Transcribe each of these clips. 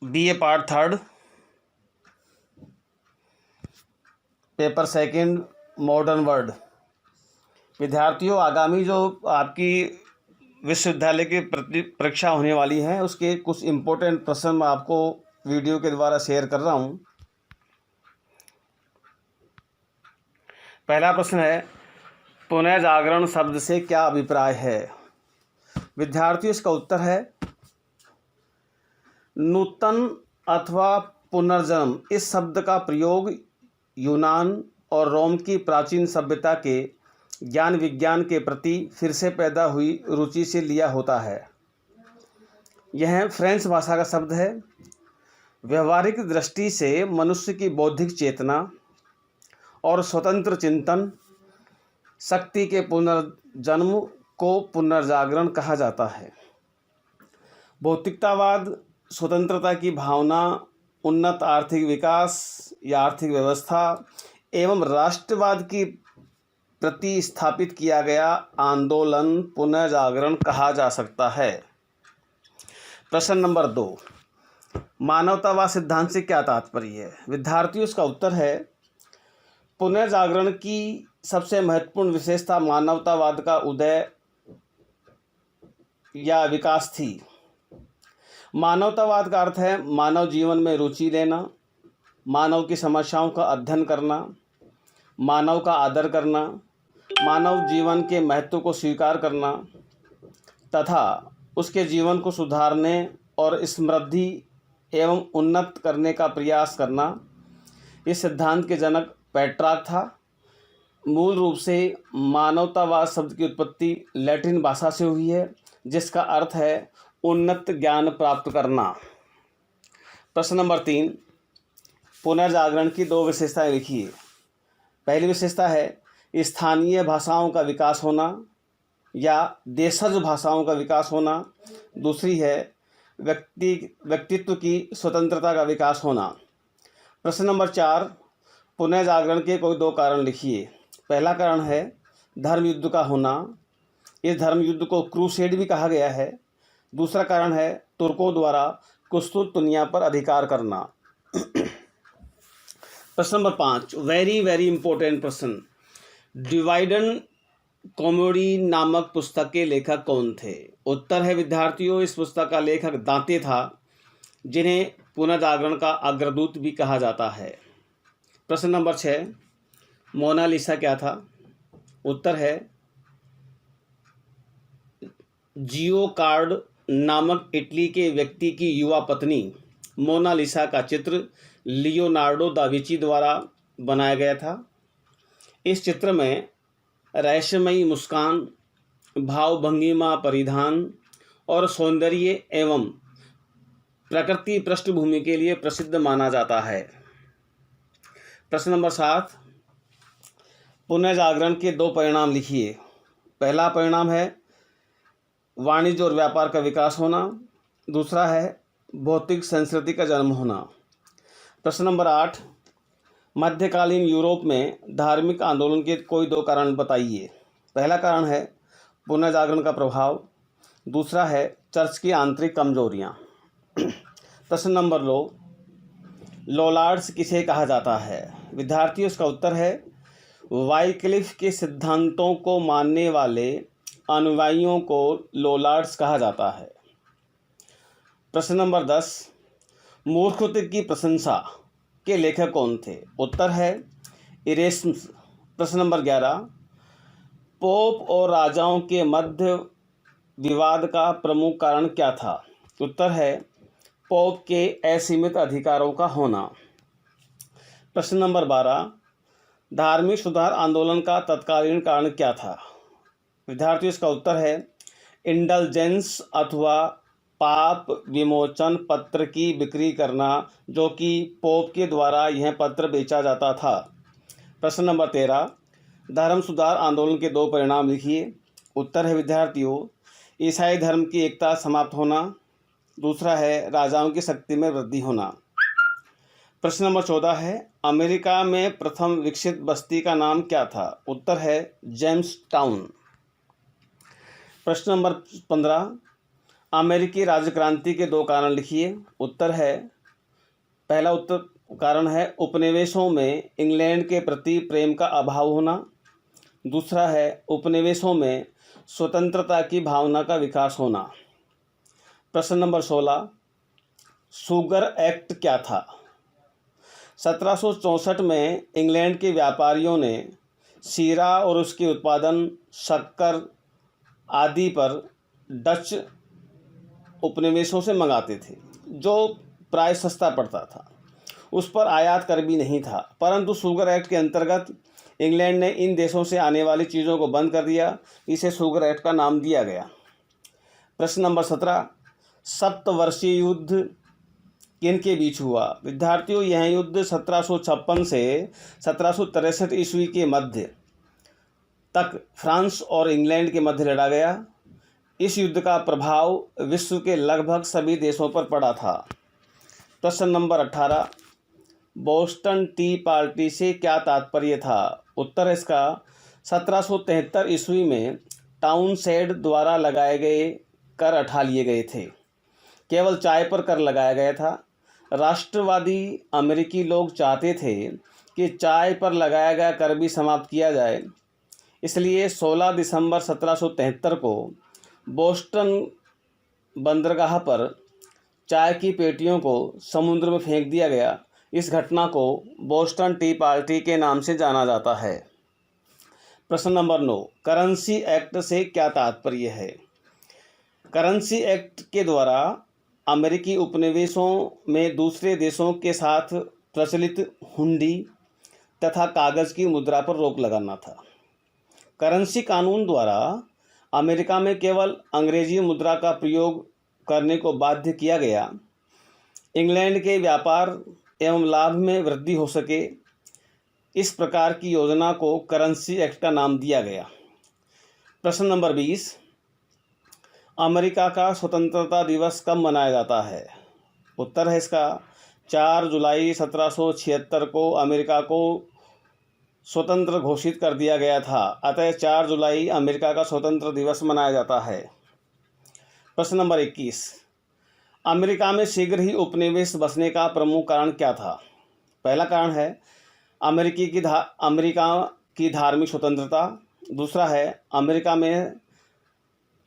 BA part third, paper second, modern word. विद्यार्थियों, आगामी जो आपकी विश्वविद्यालय की परीक्षा होने वाली है उसके कुछ इम्पोर्टेंट प्रश्न मैं आपको वीडियो के द्वारा शेयर कर रहा हूँ। पहला प्रश्न है, पुनः जागरण शब्द से क्या अभिप्राय है? विद्यार्थियों, इसका उत्तर है नूतन अथवा पुनर्जन्म। इस शब्द का प्रयोग यूनान और रोम की प्राचीन सभ्यता के ज्ञान विज्ञान के प्रति फिर से पैदा हुई रुचि से लिया होता है। यह फ्रेंच भाषा का शब्द है। व्यवहारिक दृष्टि से मनुष्य की बौद्धिक चेतना और स्वतंत्र चिंतन शक्ति के पुनर्जन्म को पुनर्जागरण कहा जाता है। भौतिकतावाद, स्वतंत्रता की भावना, उन्नत आर्थिक विकास या आर्थिक व्यवस्था एवं राष्ट्रवाद की प्रति स्थापित किया गया आंदोलन पुनर्जागरण कहा जा सकता है। प्रश्न नंबर 2, मानवतावाद सिद्धांत से क्या तात्पर्य है? विद्यार्थियों, इसका उत्तर है पुनर्जागरण की सबसे महत्वपूर्ण विशेषता मानवतावाद का उदय या विकास थी। मानवतावाद का अर्थ है मानव जीवन में रुचि लेना, मानव की समस्याओं का अध्ययन करना, मानव का आदर करना, मानव जीवन के महत्व को स्वीकार करना तथा उसके जीवन को सुधारने और समृद्धि एवं उन्नत करने का प्रयास करना। इस सिद्धांत के जनक पेट्रार्क था। मूल रूप से मानवतावाद शब्द की उत्पत्ति लैटिन भाषा से हुई है जिसका अर्थ है उन्नत ज्ञान प्राप्त करना। प्रश्न नंबर 3, पुनर्जागरण की 2 विशेषताएं लिखिए। पहली विशेषता है स्थानीय भाषाओं का विकास होना या देशज भाषाओं का विकास होना। दूसरी है व्यक्तित्व की स्वतंत्रता का विकास होना। प्रश्न नंबर 4, पुनर्जागरण के कोई 2 कारण लिखिए। पहला कारण है धर्म युद्ध का होना। इस धर्म युद्ध को क्रूसेड भी कहा गया है। दूसरा कारण है तुर्कों द्वारा कुस्तुंतनिया पर अधिकार करना। प्रश्न नंबर 5, वेरी इंपॉर्टेंट प्रश्न। डिवाइड एंड कॉमेडी नामक पुस्तक के लेखक कौन थे? उत्तर है विद्यार्थियों, इस पुस्तक का लेखक दांते था, जिन्हें पुनर्जागरण का अग्रदूत भी कहा जाता है। प्रश्न नंबर 6, मोनालिसा क्या था? उत्तर है जियो कार्ड नामक इटली के व्यक्ति की युवा पत्नी मोनालिसा का चित्र लियोनार्डो दा विंची द्वारा बनाया गया था। इस चित्र में रहस्यमयी मुस्कान, भावभंगिमा परिधान और सौंदर्य एवं प्रकृति पृष्ठभूमि के लिए प्रसिद्ध माना जाता है। प्रश्न नंबर 7, पुनर्जागरण के 2 परिणाम लिखिए। पहला परिणाम है वाणिज्य और व्यापार का विकास होना। दूसरा है भौतिक संस्कृति का जन्म होना। प्रश्न नंबर 8, मध्यकालीन यूरोप में धार्मिक आंदोलन के कोई 2 कारण बताइए। पहला कारण है पुनर्जागरण का प्रभाव। दूसरा है चर्च की आंतरिक कमजोरियाँ। प्रश्न नंबर 2, लोलार्ड्स किसे कहा जाता है? विद्यार्थियों, इसका उत्तर है वाइक्लिफ के सिद्धांतों को मानने वाले अनुयायियों को लोलार्ड्स कहा जाता है। प्रश्न नंबर 10, मूर्खता की प्रशंसा के लेखक कौन थे? उत्तर है इरेस्मस। प्रश्न नंबर 11, पोप और राजाओं के मध्य विवाद का प्रमुख कारण क्या था? उत्तर है पोप के असीमित अधिकारों का होना। प्रश्न नंबर 12, धार्मिक सुधार आंदोलन का तत्कालीन कारण क्या था? विद्यार्थियों, इसका उत्तर है इंडल्जेंस अथवा पाप विमोचन पत्र की बिक्री करना, जो कि पोप के द्वारा यह पत्र बेचा जाता था। प्रश्न नंबर 13, धर्म सुधार आंदोलन के 2 परिणाम लिखिए। उत्तर है विद्यार्थियों ईसाई धर्म की एकता समाप्त होना। दूसरा है राजाओं की शक्ति में वृद्धि होना। प्रश्न नंबर 14 है अमेरिका में प्रथम विकसित बस्ती का नाम क्या था? उत्तर है जेम्स टाउन। प्रश्न नंबर 15, अमेरिकी राजक्रांति के 2 कारण लिखिए। उत्तर है, पहला उत्तर कारण है उपनिवेशों में इंग्लैंड के प्रति प्रेम का अभाव होना। दूसरा है उपनिवेशों में स्वतंत्रता की भावना का विकास होना। प्रश्न नंबर 16, शुगर एक्ट क्या था? 1764 में इंग्लैंड के व्यापारियों ने शीरा और उसके उत्पादन, शक्कर आदि पर डच उपनिवेशों से मंगाते थे, जो प्राय सस्ता पड़ता था। उस पर आयात कर भी नहीं था, परंतु शुगर एक्ट के अंतर्गत इंग्लैंड ने इन देशों से आने वाली चीज़ों को बंद कर दिया। इसे शुगर एक्ट का नाम दिया गया। प्रश्न नंबर 17, सप्तवर्षीय युद्ध किनके बीच हुआ? विद्यार्थियों, यह युद्ध 1756 से 1763 ईस्वी के मध्य तक फ्रांस और इंग्लैंड के मध्य लड़ा गया। इस युद्ध का प्रभाव विश्व के लगभग सभी देशों पर पड़ा था। प्रश्न नंबर 18, बोस्टन टी पार्टी से क्या तात्पर्य था? उत्तर है इसका, 1773 ईस्वी में टाउनशेंड द्वारा लगाए गए कर हटा लिए गए थे। केवल चाय पर कर लगाया गया था। राष्ट्रवादी अमेरिकी लोग चाहते थे कि चाय पर लगाया गया कर भी समाप्त किया जाए। इसलिए 16 दिसंबर 1773 को बोस्टन बंदरगाह पर चाय की पेटियों को समुद्र में फेंक दिया गया। इस घटना को बोस्टन टी पार्टी के नाम से जाना जाता है। प्रश्न नंबर 9, करेंसी एक्ट से क्या तात्पर्य है? करेंसी एक्ट के द्वारा अमेरिकी उपनिवेशों में दूसरे देशों के साथ प्रचलित हुंडी तथा कागज़ की मुद्रा पर रोक लगाना था। करेंसी कानून द्वारा अमेरिका में केवल अंग्रेजी मुद्रा का प्रयोग करने को बाध्य किया गया। इंग्लैंड के व्यापार एवं लाभ में वृद्धि हो सके, इस प्रकार की योजना को करेंसी एक्ट का नाम दिया गया। प्रश्न नंबर 20, अमेरिका का स्वतंत्रता दिवस कब मनाया जाता है? उत्तर है इसका, 4 जुलाई 1776 को अमेरिका को स्वतंत्र घोषित कर दिया गया था। अतः 4 जुलाई अमेरिका का स्वतंत्र दिवस मनाया जाता है। प्रश्न नंबर 21, अमेरिका में शीघ्र ही उपनिवेश बसने का प्रमुख कारण क्या था? पहला कारण है अमेरिका की धार्मिक स्वतंत्रता। दूसरा है अमेरिका में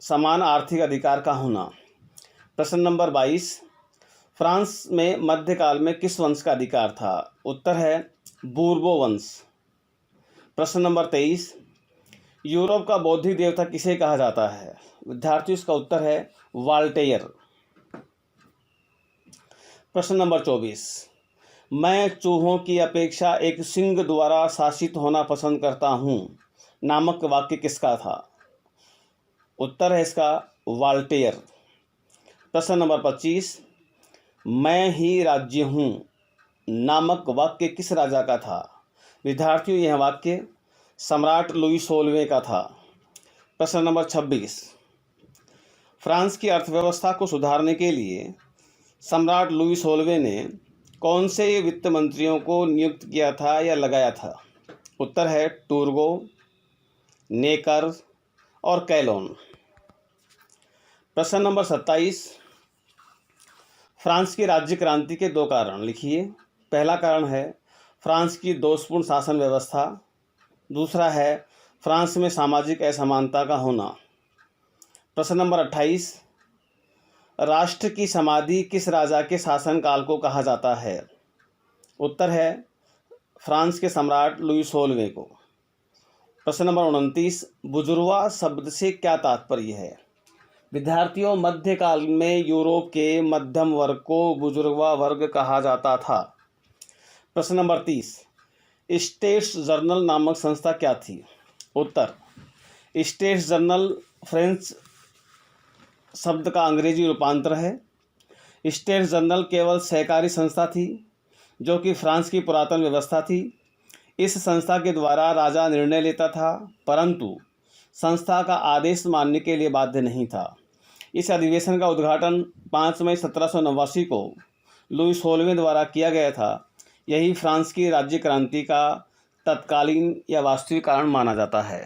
समान आर्थिक अधिकार का होना। प्रश्न नंबर 22, फ्रांस में मध्यकाल में किस वंश का अधिकार था? उत्तर है बूर्बो वंश। प्रश्न नंबर 23, यूरोप का बौद्धिक देवता किसे कहा जाता है? विद्यार्थियों, इसका उत्तर है वाल्टेयर। प्रश्न नंबर 24, मैं चूहों की अपेक्षा एक सिंह द्वारा शासित होना पसंद करता हूँ नामक वाक्य किसका था? उत्तर है इसका वाल्टेयर। प्रश्न नंबर 25, मैं ही राज्य हूँ नामक वाक्य किस राजा का था? विद्यार्थियों, यह वाक्य सम्राट लुई 16वें का था। प्रश्न नंबर 26, फ्रांस की अर्थव्यवस्था को सुधारने के लिए सम्राट लुई 16वें ने कौन से वित्त मंत्रियों को नियुक्त किया था या लगाया था? उत्तर है टूर्गो, नेकर और कैलोन। प्रश्न नंबर 27, फ्रांस की राज्य क्रांति के 2 कारण लिखिए। पहला कारण है फ्रांस की दोषपूर्ण शासन व्यवस्था। दूसरा है फ्रांस में सामाजिक असमानता का होना। प्रश्न नंबर 28, राष्ट्र की समाधि किस राजा के शासनकाल को कहा जाता है? उत्तर है फ्रांस के सम्राट लुई 16वें को। प्रश्न नंबर 29, बुजुर्वा शब्द से क्या तात्पर्य है? विद्यार्थियों, मध्यकाल में यूरोप के मध्यम वर्ग को बुजुर्वा वर्ग कहा जाता था। प्रश्न नंबर 30, स्टेट्स जर्नल नामक संस्था क्या थी? उत्तर, स्टेट्स जर्नल फ्रेंच शब्द का अंग्रेजी रूपांतर है। स्टेट्स जर्नल केवल सहकारी संस्था थी जो कि फ्रांस की पुरातन व्यवस्था थी। इस संस्था के द्वारा राजा निर्णय लेता था, परंतु संस्था का आदेश मानने के लिए बाध्य नहीं था। इस अधिवेशन का उद्घाटन 5 मई 1789 को लुई 16वें द्वारा किया गया था। यही फ्रांस की राज्य क्रांति का तत्कालीन या वास्तविक कारण माना जाता है।